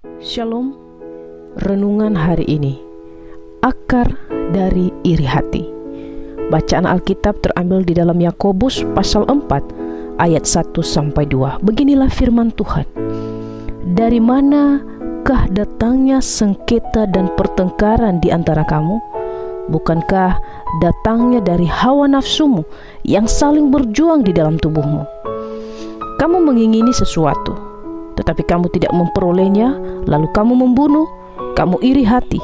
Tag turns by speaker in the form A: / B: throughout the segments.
A: Shalom. Renungan hari ini, akar dari iri hati. Bacaan Alkitab terambil di dalam Yakobus pasal 4 ayat 1-2. Beginilah firman Tuhan. Dari manakah datangnya sengketa dan pertengkaran di antara kamu? Bukankah datangnya dari hawa nafsumu yang saling berjuang di dalam tubuhmu? Kamu mengingini sesuatu, tetapi kamu tidak memperolehnya, lalu kamu membunuh. Kamu iri hati,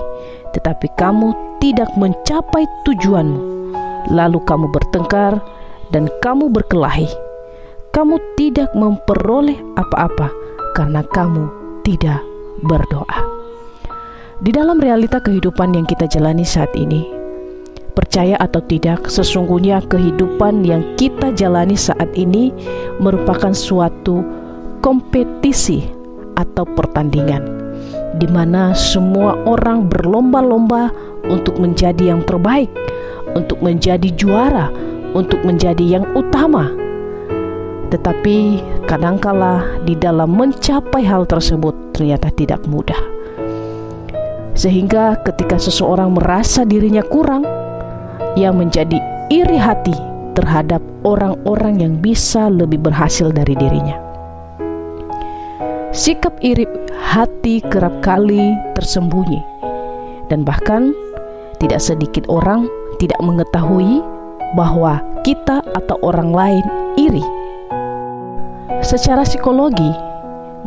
A: tetapi kamu tidak mencapai tujuanmu. Lalu kamu bertengkar dan kamu berkelahi. Kamu tidak memperoleh apa-apa karena kamu tidak berdoa. Di dalam realita kehidupan yang kita jalani saat ini, percaya atau tidak, sesungguhnya kehidupan yang kita jalani saat ini merupakan suatu kompetisi atau pertandingan, di mana semua orang berlomba-lomba untuk menjadi yang terbaik, untuk menjadi juara, untuk menjadi yang utama. Tetapi kadangkala di dalam mencapai hal tersebut ternyata tidak mudah. Sehingga ketika seseorang merasa dirinya kurang, ia menjadi iri hati terhadap orang-orang yang bisa lebih berhasil dari dirinya. Sikap iri hati kerap kali tersembunyi, dan bahkan tidak sedikit orang tidak mengetahui bahwa kita atau orang lain iri. Secara psikologi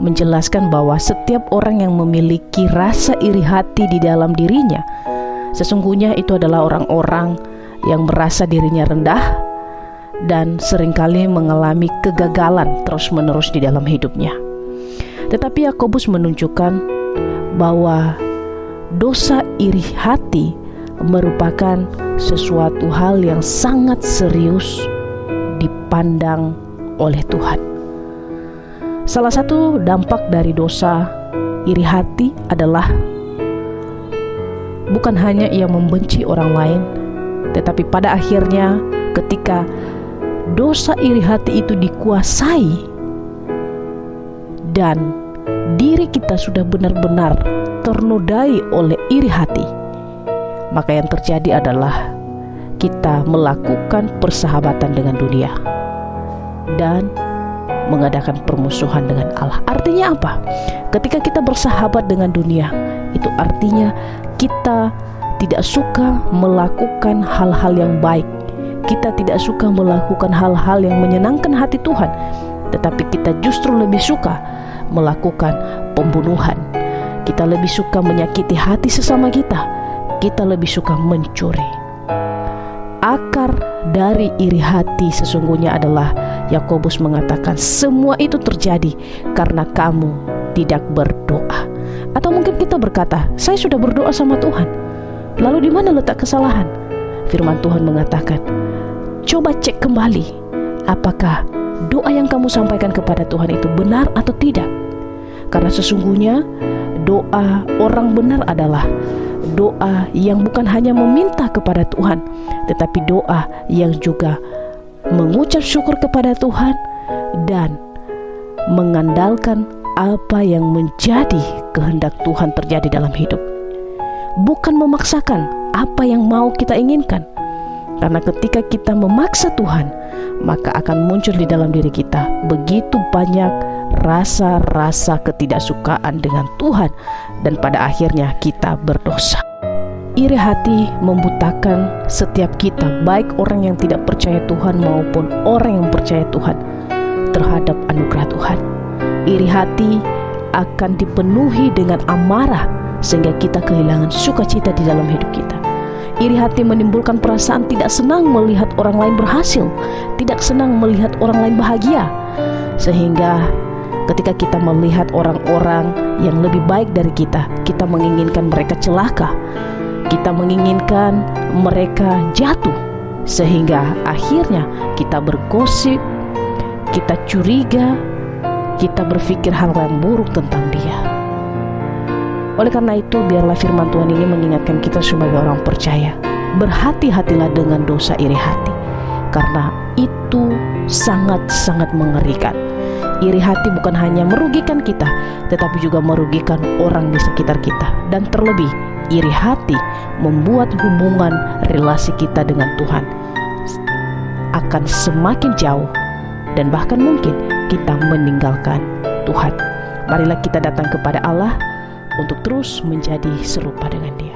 A: menjelaskan bahwa setiap orang yang memiliki rasa iri hati di dalam dirinya, sesungguhnya itu adalah orang-orang yang merasa dirinya rendah dan seringkali mengalami kegagalan terus-menerus di dalam hidupnya. Tetapi Yakobus menunjukkan bahwa dosa iri hati merupakan sesuatu hal yang sangat serius dipandang oleh Tuhan. Salah satu dampak dari dosa iri hati adalah bukan hanya ia membenci orang lain, tetapi pada akhirnya ketika dosa iri hati itu dikuasai dan diri kita sudah benar-benar ternodai oleh iri hati, maka yang terjadi adalah kita melakukan persahabatan dengan dunia dan mengadakan permusuhan dengan Allah. Artinya apa? Ketika kita bersahabat dengan dunia, itu artinya kita tidak suka melakukan hal-hal yang baik. Kita tidak suka melakukan hal-hal yang menyenangkan hati Tuhan, tetapi kita justru lebih suka melakukan pembunuhan. Kita lebih suka menyakiti hati sesama kita. Kita lebih suka mencuri. Akar dari iri hati sesungguhnya adalah, Yakobus mengatakan, semua itu terjadi karena kamu tidak berdoa. Atau mungkin kita berkata, saya sudah berdoa sama Tuhan. Lalu di mana letak kesalahan? Firman Tuhan mengatakan, coba cek kembali, apakah doa yang kamu sampaikan kepada Tuhan itu benar atau tidak? Karena sesungguhnya doa orang benar adalah doa yang bukan hanya meminta kepada Tuhan, tetapi doa yang juga mengucap syukur kepada Tuhan dan mengandalkan apa yang menjadi kehendak Tuhan terjadi dalam hidup. Bukan memaksakan apa yang mau kita inginkan. Karena ketika kita memaksa Tuhan, maka akan muncul di dalam diri kita begitu banyak rasa-rasa ketidaksukaan dengan Tuhan, dan pada akhirnya kita berdosa. Iri hati membutakan setiap kita, baik orang yang tidak percaya Tuhan maupun orang yang percaya Tuhan, terhadap anugerah Tuhan. Iri hati akan dipenuhi dengan amarah sehingga kita kehilangan sukacita di dalam hidup kita. Iri hati menimbulkan perasaan tidak senang melihat orang lain berhasil, tidak senang melihat orang lain bahagia, sehingga ketika kita melihat orang-orang yang lebih baik dari kita, kita menginginkan mereka celaka, kita menginginkan mereka jatuh, sehingga akhirnya kita bergosip, kita curiga, kita berpikir hal yang buruk tentang dia. Oleh karena itu, biarlah firman Tuhan ini mengingatkan kita sebagai orang percaya, berhati-hatilah dengan dosa iri hati, karena itu sangat-sangat mengerikan. Iri hati bukan hanya merugikan kita, tetapi juga merugikan orang di sekitar kita. Dan terlebih, iri hati membuat hubungan relasi kita dengan Tuhan akan semakin jauh, dan bahkan mungkin kita meninggalkan Tuhan. Marilah kita datang kepada Allah untuk terus menjadi serupa dengan Dia.